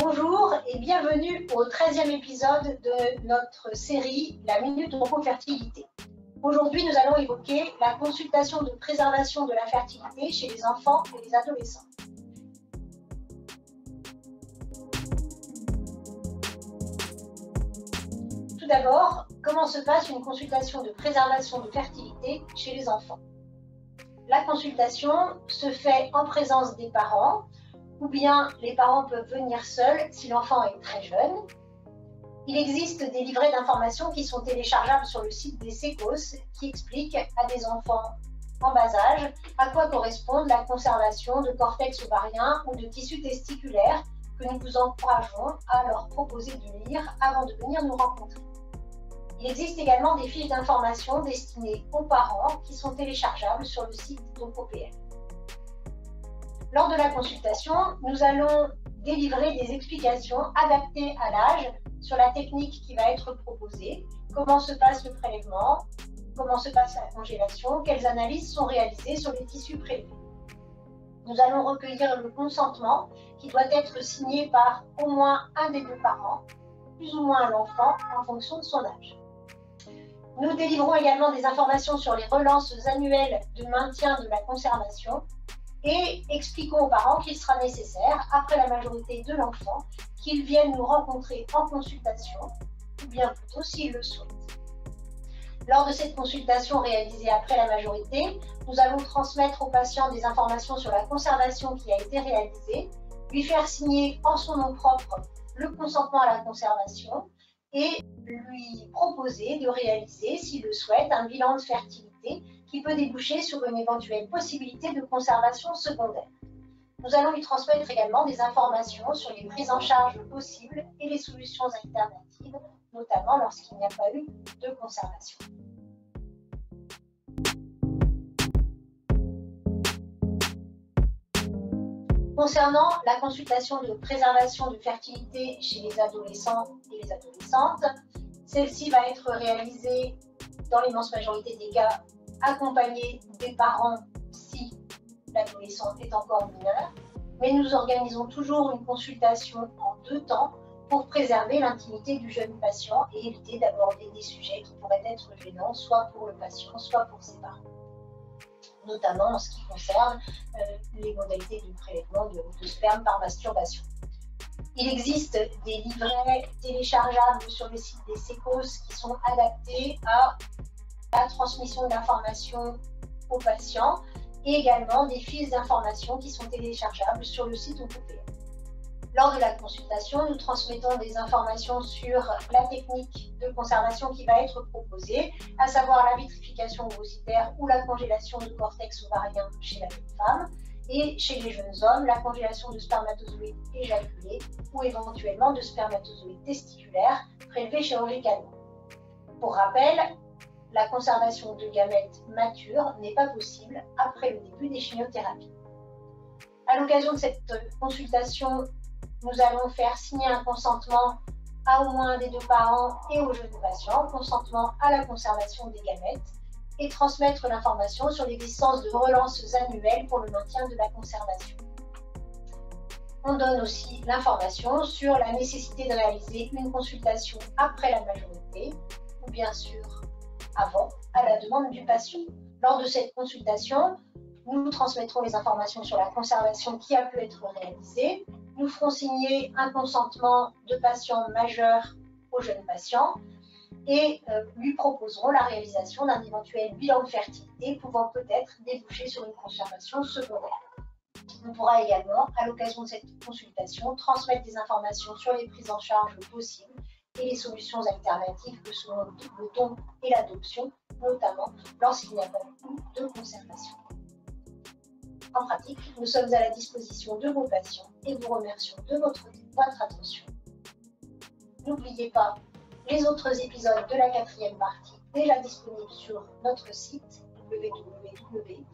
Bonjour et bienvenue au 13e épisode de notre série La Minute Oncofertilité. Aujourd'hui, nous allons évoquer la consultation de préservation de la fertilité chez les enfants et les adolescents. Tout d'abord, comment se passe une consultation de préservation de fertilité chez les enfants? La consultation se fait en présence des parents, ou bien les parents peuvent venir seuls si l'enfant est très jeune. Il existe des livrets d'informations qui sont téléchargeables sur le site des SECOS qui expliquent à des enfants en bas âge à quoi correspond la conservation de cortex ovarien ou de tissu testiculaire que nous vous encourageons à leur proposer de lire avant de venir nous rencontrer. Il existe également des fiches d'information destinées aux parents qui sont téléchargeables sur le site d'OncoPL. Lors de la consultation, nous allons délivrer des explications adaptées à l'âge sur la technique qui va être proposée, comment se passe le prélèvement, comment se passe la congélation, quelles analyses sont réalisées sur les tissus prélevés. Nous allons recueillir le consentement qui doit être signé par au moins un des deux parents, plus ou moins l'enfant en fonction de son âge. Nous délivrons également des informations sur les relances annuelles de maintien de la conservation et expliquons aux parents qu'il sera nécessaire, après la majorité de l'enfant, qu'ils viennent nous rencontrer en consultation, ou bien plutôt s'ils le souhaitent. Lors de cette consultation réalisée après la majorité, nous allons transmettre au patient des informations sur la conservation qui a été réalisée, lui faire signer en son nom propre le consentement à la conservation et lui proposer de réaliser, s'il le souhaite, un bilan de fertilité qui peut déboucher sur une éventuelle possibilité de conservation secondaire. Nous allons lui transmettre également des informations sur les prises en charge possibles et les solutions alternatives, notamment lorsqu'il n'y a pas eu de conservation. Concernant la consultation de préservation de fertilité chez les adolescents et les adolescentes, celle-ci va être réalisée dans l'immense majorité des cas accompagnée des parents si l'adolescent est encore mineur, mais nous organisons toujours une consultation en deux temps pour préserver l'intimité du jeune patient et éviter d'aborder des sujets qui pourraient être gênants, soit pour le patient, soit pour ses parents, notamment en ce qui concerne les modalités du prélèvement de sperme par masturbation. Il existe des livrets téléchargeables sur le site des SECOS qui sont adaptés à la transmission d'informations aux patients et également des fiches d'informations qui sont téléchargeables sur le site OncoPL. Lors de la consultation, nous transmettons des informations sur la technique de conservation qui va être proposée, à savoir la vitrification ovocytaire ou la congélation de cortex ovarien chez la jeune femme, et chez les jeunes hommes, la congélation de spermatozoïdes éjaculés ou éventuellement de spermatozoïdes testiculaires prélevés chirurgicalement. Pour rappel, la conservation de gamètes matures n'est pas possible après le début des chimiothérapies. À l'occasion de cette consultation, nous allons faire signer un consentement à au moins un des deux parents et au jeune patient, consentement à la conservation des gamètes, et transmettre l'information sur l'existence de relances annuelles pour le maintien de la conservation. On donne aussi l'information sur la nécessité de réaliser une consultation après la majorité, ou bien sûr avant, à la demande du patient. Lors de cette consultation, nous transmettrons les informations sur la conservation qui a pu être réalisée. Nous ferons signer un consentement de patient majeur au jeune patient et lui proposerons la réalisation d'un éventuel bilan de fertilité pouvant peut-être déboucher sur une conservation secondaire. On pourra également, à l'occasion de cette consultation, transmettre des informations sur les prises en charge possibles et les solutions alternatives que sont le don et l'adoption, notamment lorsqu'il n'y a pas de conservation. En pratique, nous sommes à la disposition de vos patients et vous remercions de votre attention. N'oubliez pas les autres épisodes de la 4e partie déjà disponibles sur notre site www.oncopl.fr.